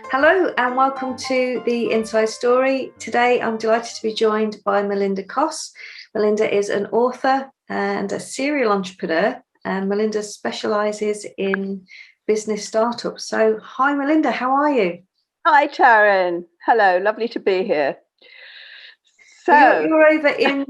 Hello and welcome to the Inside Story. Today I'm delighted to be joined by Melinda Coss. Melinda is an author and a serial entrepreneur, and Melinda specialises in business startups. So hi Melinda, how are you? Hi Taryn, hello, lovely to be here. So you're over in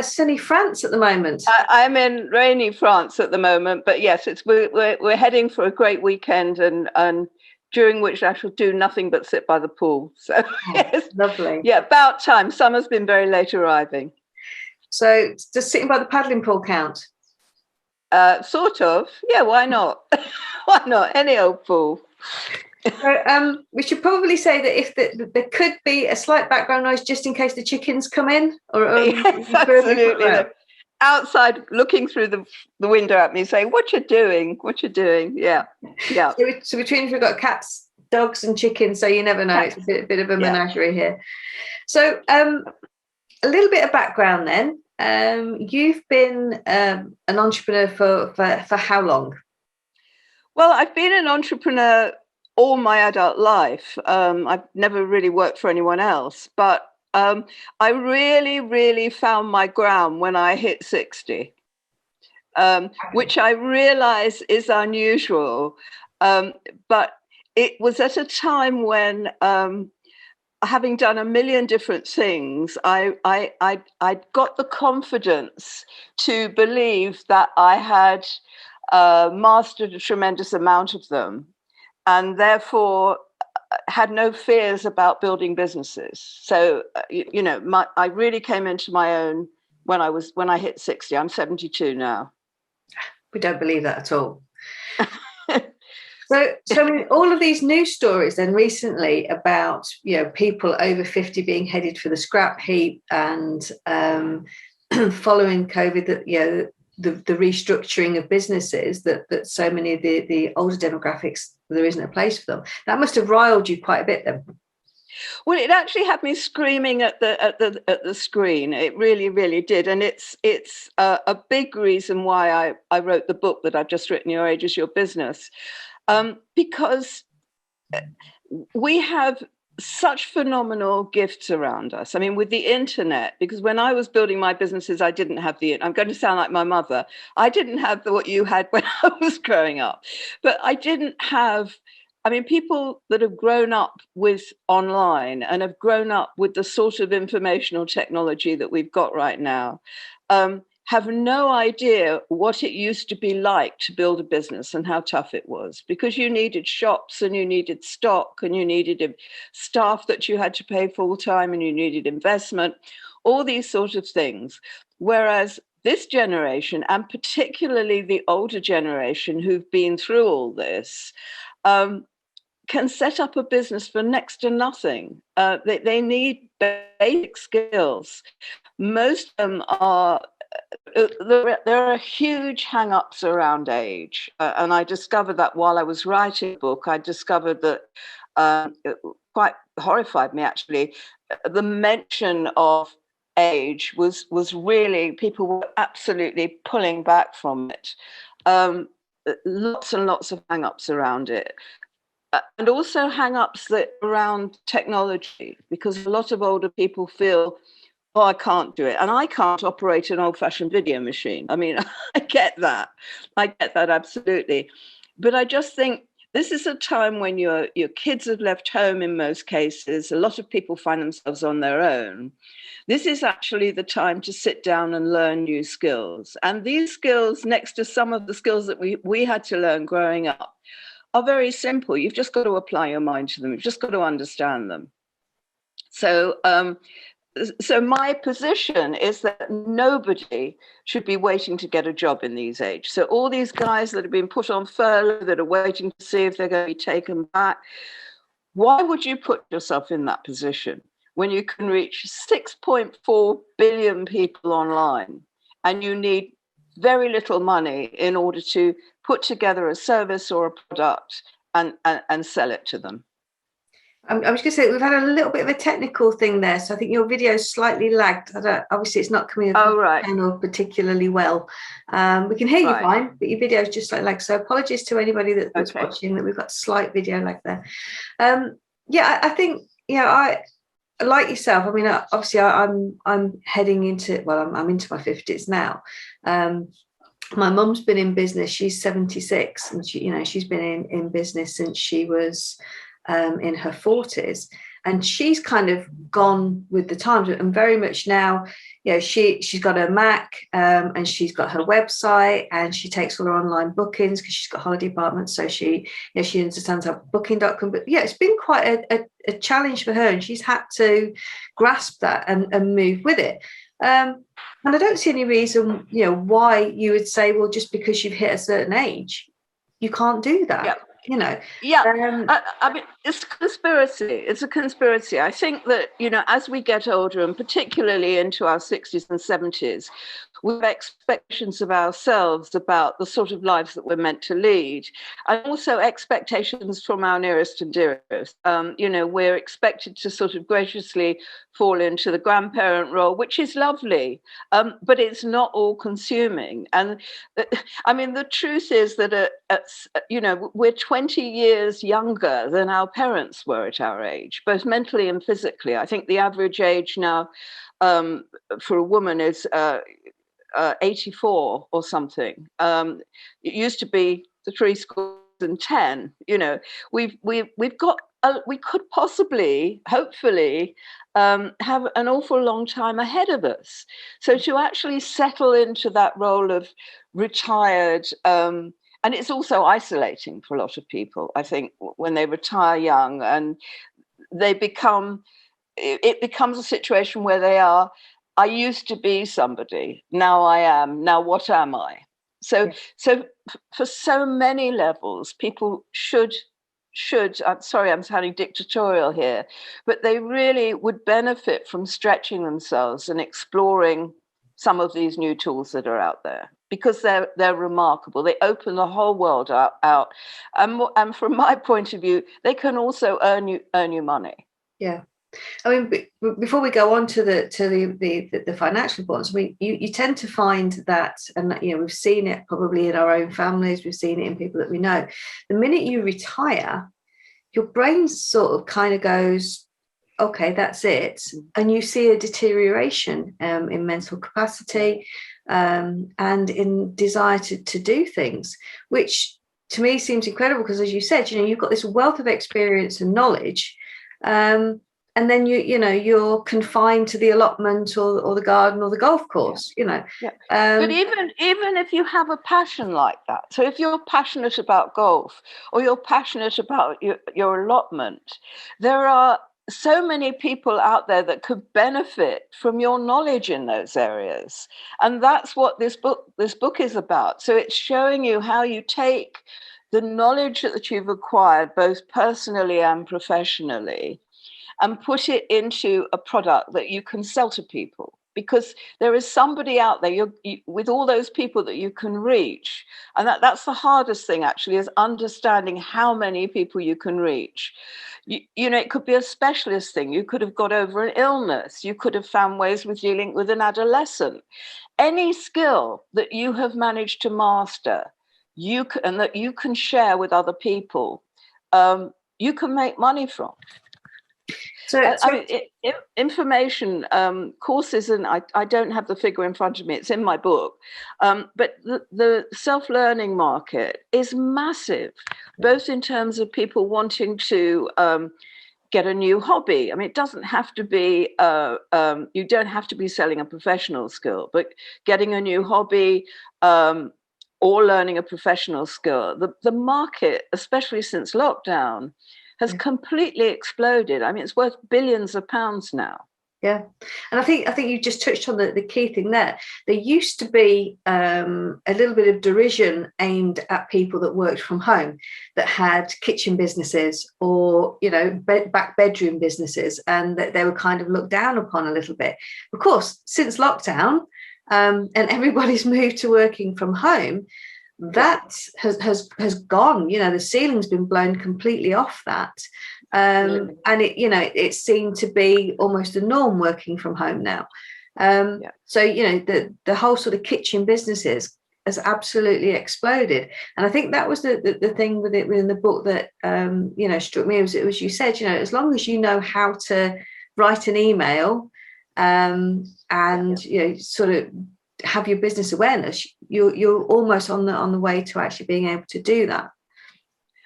sunny France at the moment. I'm in rainy France at the moment, but yes, we're heading for a great weekend, and during which I shall do nothing but sit by the pool. So yes, lovely. Yeah, about time. Summer's been very late arriving. So does sitting by the paddling pool count? Sort of. Yeah, why not? Why not? Any old pool. So, we should probably say that if there could be a slight background noise just in case the chickens come in, or yes, absolutely. They're outside looking through the window at me saying, what you doing? What you doing? Yeah. So between we've got cats, dogs and chickens, so you never know. It's a bit of a menagerie here. So a little bit of background then. You've been an entrepreneur for how long? Well, I've been an entrepreneur all my adult life. I've never really worked for anyone else, but I really found my ground when I hit 60, which I realize is unusual. But it was at a time when, having done a million different things, I got the confidence to believe that I had mastered a tremendous amount of them, and therefore had no fears about building businesses. So, I really came into my own when I hit 60. I'm 72 now. We don't believe that at all. So I mean, all of these news stories then recently about people over 50 being headed for the scrap heap, and following COVID, that the restructuring of businesses, that so many of the older demographics, there isn't a place for them. That must have riled you quite a bit then. Well, it actually had me screaming at the screen. It really did, and it's a big reason why I wrote the book that I've just written, Your Age is Your Business, because we have such phenomenal gifts around us. I mean, with the internet, because when I was building my businesses, I didn't have I'm going to sound like my mother. I didn't have what you had when I was growing up, but I didn't have. I mean, people that have grown up with online and have grown up with the sort of informational technology that we've got right now, have no idea what it used to be like to build a business and how tough it was, because you needed shops and you needed stock and you needed staff that you had to pay full time and you needed investment, all these sort of things. Whereas this generation, and particularly the older generation who've been through all this, can set up a business for next to nothing. They need basic skills. Most of them are. There are huge hang-ups around age, and I discovered that while I was writing the book. I discovered that it quite horrified me, actually. The mention of age was really, people were absolutely pulling back from it. Lots and lots of hang-ups around it. And also hang-ups around technology, because a lot of older people feel, oh, I can't do it. And I can't operate an old-fashioned video machine. I mean, I get that. Absolutely. But I just think this is a time when your kids have left home in most cases. A lot of people find themselves on their own. This is actually the time to sit down and learn new skills. And these skills, next to some of the skills that we had to learn growing up, are very simple. You've just got to apply your mind to them. You've just got to understand them. So my position is that nobody should be waiting to get a job in these ages. So all these guys that have been put on furlough, that are waiting to see if they're going to be taken back, why would you put yourself in that position when you can reach 6.4 billion people online and you need very little money in order to put together a service or a product and sell it to them? I was going to say, we've had a little bit of a technical thing there, so I think your video is slightly lagged. Obviously, it's not coming across the channel particularly well. We can hear you fine, but your video is just slightly lagged. So apologies to anybody that's watching, that we've got slight video lag there. Yeah, I think, I like yourself. I mean, obviously, I'm heading into, well, I'm into my 50s now. My mum's been in business. She's 76, and she's been in business since she was in her 40s, and she's kind of gone with the times, and very much now. She's got her Mac, and she's got her website, and she takes all her online bookings because she's got holiday apartments. So she understands how booking.com. But it's been quite a challenge for her, and she's had to grasp that and move with it. And I don't see any reason, why you would say, well, just because you've hit a certain age, you can't do that. Yep. Yeah. I mean, it's a conspiracy. It's a conspiracy. I think that, as we get older, and particularly into our 60s and 70s, we have expectations of ourselves about the sort of lives that we're meant to lead, and also expectations from our nearest and dearest. We're expected to sort of graciously fall into the grandparent role, which is lovely, but it's not all consuming. And I mean, the truth is that, we're 20 years younger than our parents were at our age, both mentally and physically. I think the average age now for a woman is 84 or something. It used to be the 3 scores and 10. We've got. We could possibly, hopefully, have an awful long time ahead of us. So to actually settle into that role of retired, and it's also isolating for a lot of people, I think, when they retire young and it becomes a situation where they are, I used to be somebody, now I am, now what am I? So for so many levels, people should, I'm sorry, I'm sounding dictatorial here, but they really would benefit from stretching themselves and exploring some of these new tools that are out there, because they're remarkable. They open the whole world out. And from my point of view, they can also earn you money. Yeah. I mean, before we go on to the financial importance, I mean, you tend to find that, and we've seen it probably in our own families, we've seen it in people that we know. The minute you retire, your brain sort of kind of goes, okay, that's it, and you see a deterioration in mental capacity and in desire to do things, which to me seems incredible because, as you said, you've got this wealth of experience and knowledge. And then you're confined to the allotment or the garden or the golf course, Yeah. But even if you have a passion like that, so if you're passionate about golf or you're passionate about your allotment, there are so many people out there that could benefit from your knowledge in those areas. And that's what this book is about. So it's showing you how you take the knowledge that you've acquired, both personally and professionally, and put it into a product that you can sell to people, because there is somebody out there with all those people that you can reach. And that's the hardest thing, actually, is understanding how many people you can reach. It could be a specialist thing. You could have got over an illness. You could have found ways with dealing with an adolescent. Any skill that you have managed to master, and that you can share with other people, you can make money from. So information courses, and I don't have the figure in front of me, it's in my book, but the self-learning market is massive, both in terms of people wanting to get a new hobby. I mean, it doesn't have to be, you don't have to be selling a professional skill, but getting a new hobby, or learning a professional skill. The market, especially since lockdown, has completely exploded. I mean, it's worth billions of pounds now. Yeah, and I think you just touched on the key thing there. There used to be a little bit of derision aimed at people that worked from home, that had kitchen businesses or back bedroom businesses, and that they were kind of looked down upon a little bit. Of course, since lockdown, and everybody's moved to working from home, that has gone. The ceiling's been blown completely off that, and it seemed to be almost a norm working from home now. So the whole sort of kitchen businesses has absolutely exploded. And I think that was the thing with it within the book that struck me. It was you said, as long as you know how to write an email, and sort of have your business awareness, you're almost on the way to actually being able to do that.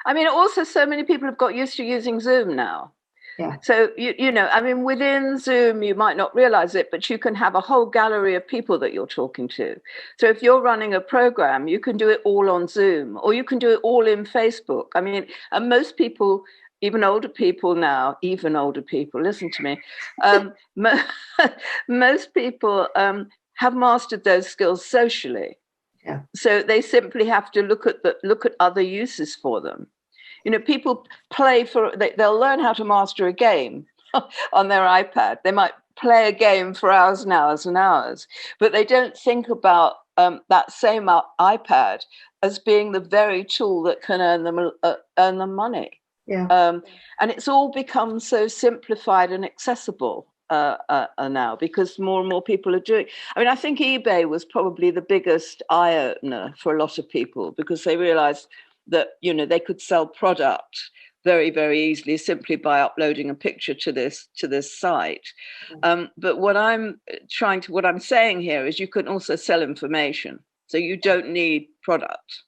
I mean, also, so many people have got used to using Zoom now. Yeah. So, I mean, within Zoom, you might not realize it, but you can have a whole gallery of people that you're talking to. So if you're running a program, you can do it all on Zoom, or you can do it all in Facebook. I mean, and most people, even older people now, listen to me, most people have mastered those skills socially. Yeah. So they simply have to look at other uses for them. People they'll learn how to master a game on their iPad. They might play a game for hours and hours and hours, but they don't think about that same iPad as being the very tool that can earn them money. Yeah. And it's all become so simplified and accessible now, because more and more people are doing. I mean, I think eBay was probably the biggest eye-opener for a lot of people, because they realized that they could sell product very, very easily simply by uploading a picture to this site. But what I'm saying here is you can also sell information, so you don't need product.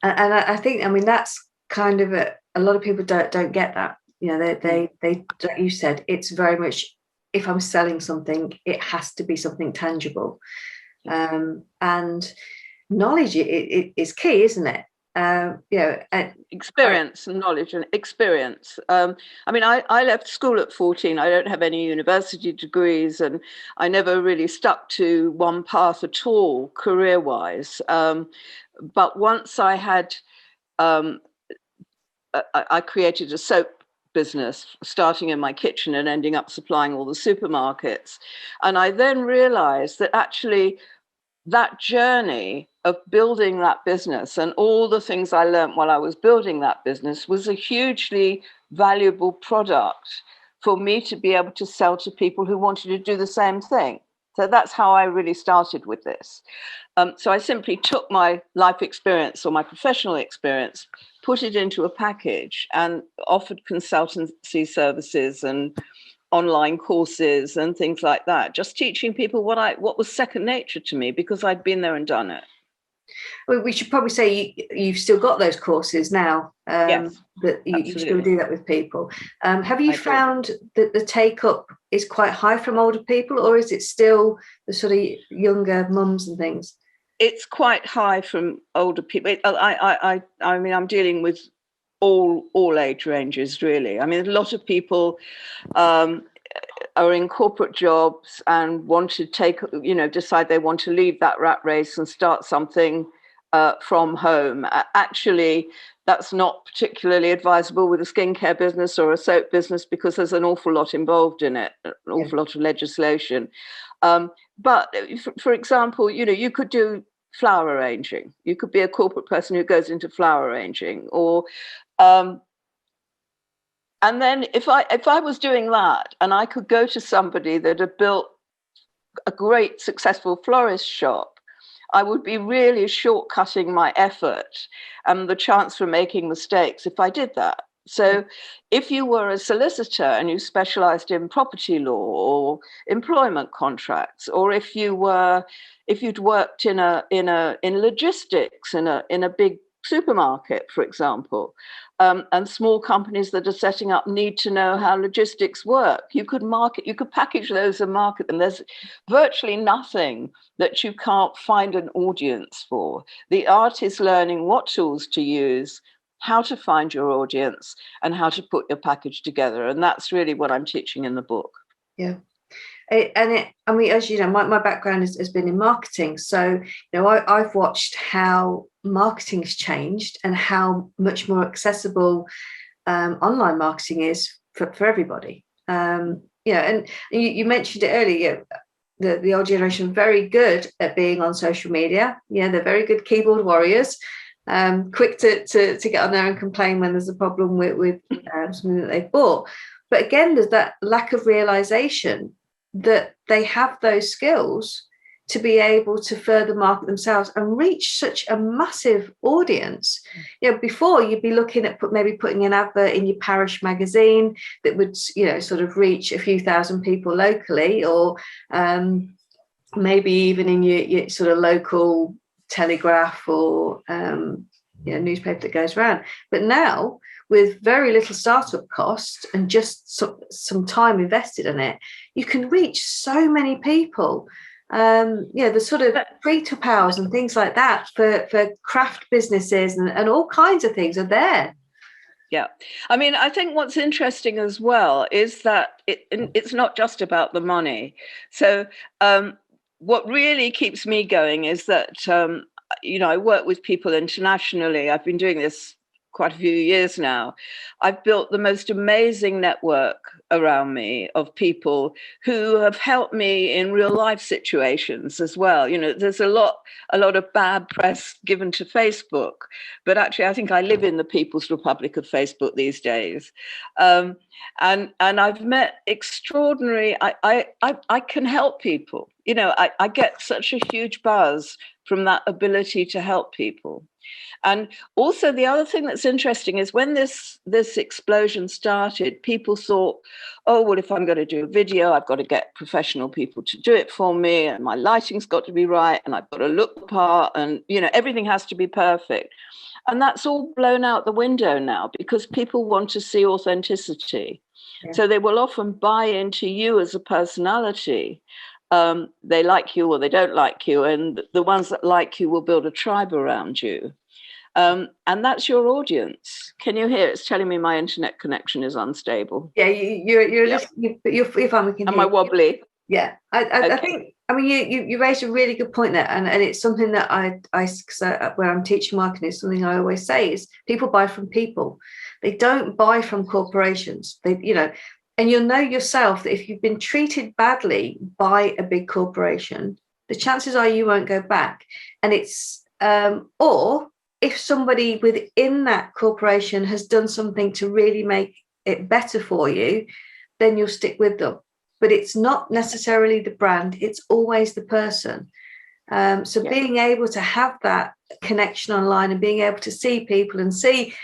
And I think, I mean, that's kind of a lot of people don't get that. They like you said, it's very much, if I'm selling something, it has to be something tangible. And knowledge is key, isn't it? Experience and knowledge and experience. I mean, I left school at 14. I don't have any university degrees, and I never really stuck to one path at all career-wise. But once I had, I created a soap business, starting in my kitchen and ending up supplying all the supermarkets. And I then realized that actually that journey of building that business and all the things I learned while I was building that business was a hugely valuable product for me to be able to sell to people who wanted to do the same thing. So that's how I really started with this. So I simply took my life experience or my professional experience, put it into a package, and offered consultancy services and online courses and things like that, just teaching people what was second nature to me, because I'd been there and done it. Well, we should probably say you've still got those courses now. Yes, that you still do that with people. Have you found that the take up is quite high from older people, or is it still the sort of younger mums and things? It's quite high from older people. I mean, I'm dealing with all age ranges, really. I mean, a lot of people are in corporate jobs and want to decide they want to leave that rat race and start something from home. Actually, that's not particularly advisable with a skincare business or a soap business, because there's an awful lot involved in it, an awful lot of legislation. But for example, you could do flower arranging. You could be a corporate person who goes into flower arranging, or and then if I was doing that and I could go to somebody that had built a great successful florist shop, I would be really shortcutting my effort and the chance for making mistakes if I did that. So if you were a solicitor and you specialized in property law or employment contracts, or if you'd worked in logistics in a big supermarket, for example, and small companies that are setting up need to know how logistics work, you could package those and market them. There's virtually nothing that you can't find an audience for. The art is learning what tools to use, how to find your audience, and how to put your package together. And that's really what I'm teaching in the book. Yeah. I mean, as you know, my background has been in marketing. So, I've watched how marketing has changed and how much more accessible online marketing is for everybody. And you mentioned it earlier, the old generation are very good at being on social media. Yeah, they're very good keyboard warriors, quick to get on there and complain when there's a problem with something that they've bought. But again, there's that lack of realization that they have those skills to be able to further market themselves and reach such a massive audience. Before you'd be looking at maybe putting an advert in your parish magazine that would, sort of reach a few thousand people locally, or maybe even in your sort of local Telegraph or newspaper that goes around. But now, with very little startup cost and just some time invested in it, you can reach so many people. The sort of free-to pals and things like that for craft businesses and all kinds of things are there. Yeah. I mean, I think what's interesting as well is that it's not just about the money. So what really keeps me going is that, I work with people internationally. I've been doing this quite a few years now. I've built the most amazing network around me of people who have helped me in real life situations as well. There's a lot of bad press given to Facebook, but actually I think I live in the People's Republic of Facebook these days. And I've met extraordinary, I can help people. I get such a huge buzz from that ability to help people. And also the other thing that's interesting is when this explosion started, people thought, oh, well, if I'm going to do a video, I've got to get professional people to do it for me, and my lighting's got to be right, and I've got to look the part, and everything has to be perfect. And that's all blown out the window now because people want to see authenticity. Yeah. So they will often buy into you as a personality. They like you or they don't like you, and the ones that like you will build a tribe around you. And that's your audience. Can you hear? It's telling me my internet connection is unstable. Yeah, you're yep. You're fine. We can. Am I wobbly? Yeah, I think. I mean, you raised a really good point there, and it's something that I when I'm teaching marketing, is something I always say is people buy from people. They don't buy from corporations. And you'll know yourself that if you've been treated badly by a big corporation, the chances are you won't go back. And it's or if somebody within that corporation has done something to really make it better for you, then you'll stick with them. But it's not necessarily the brand, it's always the person. Being able to have that connection online and being able to see people and see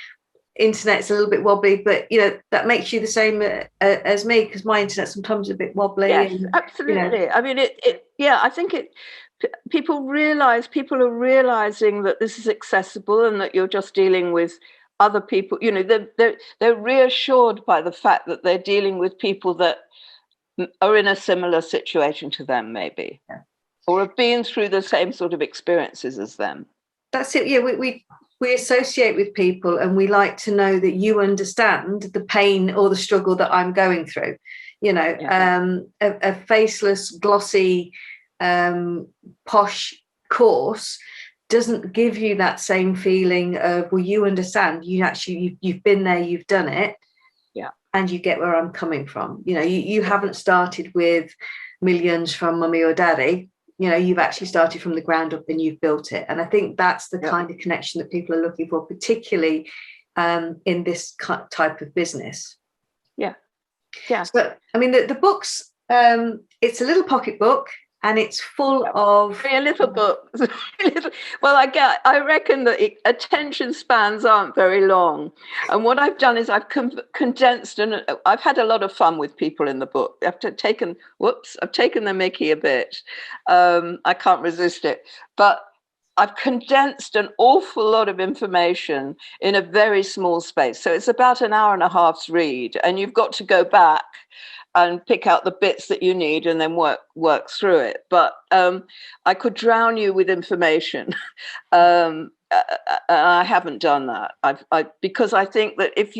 internet's a little bit wobbly, but that makes you the same as me, because my internet sometimes is a bit wobbly. Yes, absolutely. I mean, I think people are realizing that this is accessible and that you're just dealing with other people. They're reassured by the fact that they're dealing with people that are in a similar situation to them, maybe, or have been through the same sort of experiences as them. That's it. Yeah, we associate with people, and we like to know that you understand the pain or the struggle that I'm going through. A faceless, glossy, posh course doesn't give you that same feeling of, well, you understand, you've been there, you've done it, and you get where I'm coming from. You haven't started with millions from mummy or daddy. You've actually started from the ground up and you've built it. And I think that's the kind of connection that people are looking for, particularly in this type of business. Yeah. So, I mean, the book's, it's a little pocket book, and it's full of a little book. Well, I reckon that attention spans aren't very long, and what I've done is I've condensed, and I've had a lot of fun with people in the book. I've taken the mickey a bit. I can't resist it, but I've condensed an awful lot of information in a very small space. So it's about an hour and a half's read, and you've got to go back and pick out the bits that you need and then work through it. But I could drown you with information. I haven't done that. Because I think that if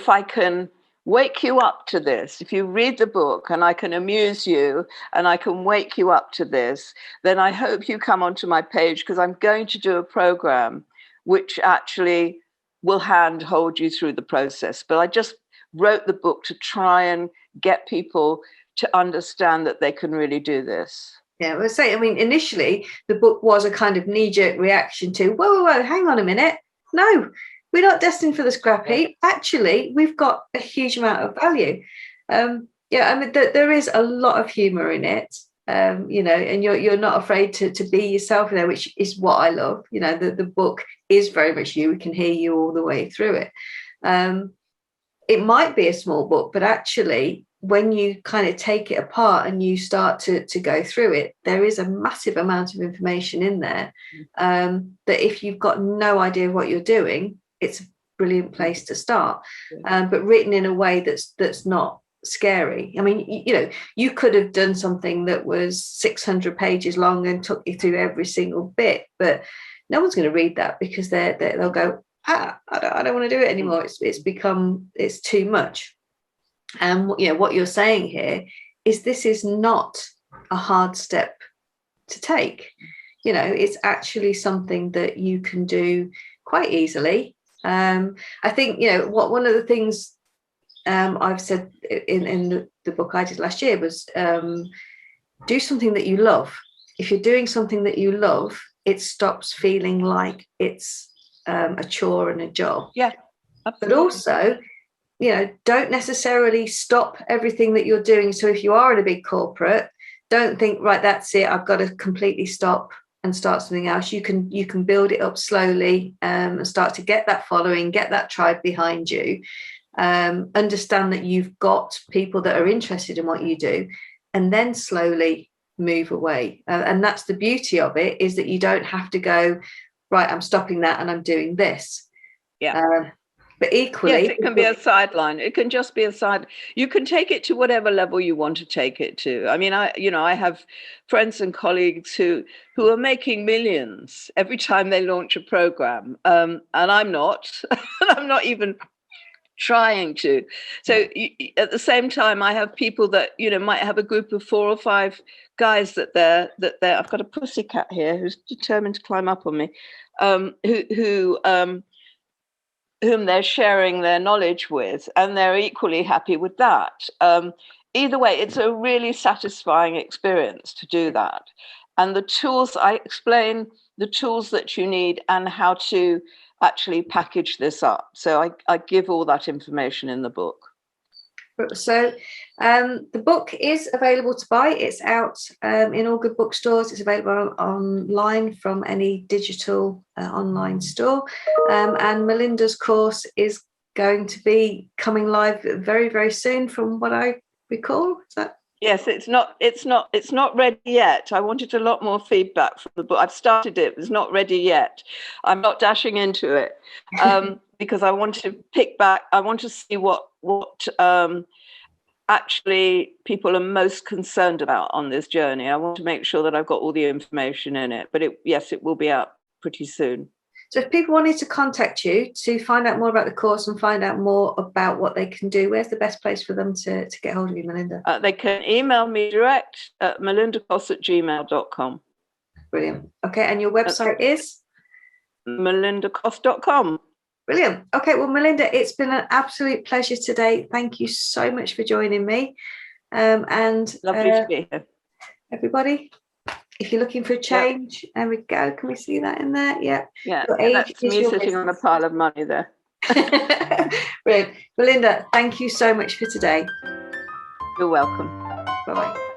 I can wake you up to this, if you read the book and I can amuse you and I can wake you up to this, then I hope you come onto my page, because I'm going to do a program which actually will hold you through the process. But I just wrote the book to try and get people to understand that they can really do this. Yeah, I mean, initially the book was a kind of knee-jerk reaction to, whoa, hang on a minute. No, we're not destined for the scrap heap. Actually, we've got a huge amount of value. I mean, there is a lot of humor in it. you know, and you're not afraid to be yourself in there, which is what I love. You know, the book is very much you. We can hear you all the way through it. It might be a small book, but actually, when you kind of take it apart and you start to go through it, there is a massive amount of information in there, that if you've got no idea what you're doing, it's a brilliant place to start. But written in a way that's not scary. I mean, you know, you could have done something that was 600 pages long and took you through every single bit, but no one's going to read that, because they'll go, I don't want to do it anymore. It's too much. And you know, what you're saying here is this is not a hard step to take. You know, it's actually something that you can do quite easily. I think, you know, one of the things I've said in the book I did last year was, do something that you love. If you're doing something that you love, it stops feeling like it's a chore and a job. Yeah, absolutely. But also, you know, don't necessarily stop everything that you're doing. So if you are in a big corporate, don't think, right, that's it, I've got to completely stop and start something else. You can build it up slowly, and start to get that following, get that tribe behind you. Understand that you've got people that are interested in what you do, and then slowly move away. And that's the beauty of it, is that you don't have to go, right, I'm stopping that and I'm doing this. Yeah. But equally, yes, it can be a sideline. It can just be a side. You can take it to whatever level you want to take it to. I mean, I have friends and colleagues who are making millions every time they launch a program, and I'm not. I'm not even trying to. So at the same time, I have people that, you know, might have a group of 4 or 5 guys that they're. I've got a pussycat here who's determined to climb up on me, whom they're sharing their knowledge with, and they're equally happy with that. Either way, it's a really satisfying experience to do that. And the tools, I explain the tools that you need and how to actually package this up. So I give all that information in the book. So the book is available to buy. It's out in all good bookstores. It's available online from any digital online store. And Melinda's course is going to be coming live very, very soon, from what I recall. Is that? Yes, it's not ready yet. I wanted a lot more feedback from the book. I've started it. It's not ready yet. I'm not dashing into it because I want to pick back. I want to see what actually people are most concerned about on this journey. I want to make sure that I've got all the information in it. But it will be out pretty soon. So if people wanted to contact you to find out more about the course and find out more about what they can do, where's the best place for them to get hold of you, Melinda? They can email me direct at melindacoss@gmail.com. Brilliant. Okay, and your website is? melindacoss.com. Brilliant. Okay, well, Melinda, it's been an absolute pleasure today. Thank you so much for joining me. And lovely to be here. Everybody, if you're looking for a change, there we go. Can we see that in there? Yeah. Yeah, that's me sitting on a pile of money there. Brilliant. Melinda, thank you so much for today. You're welcome. Bye-bye.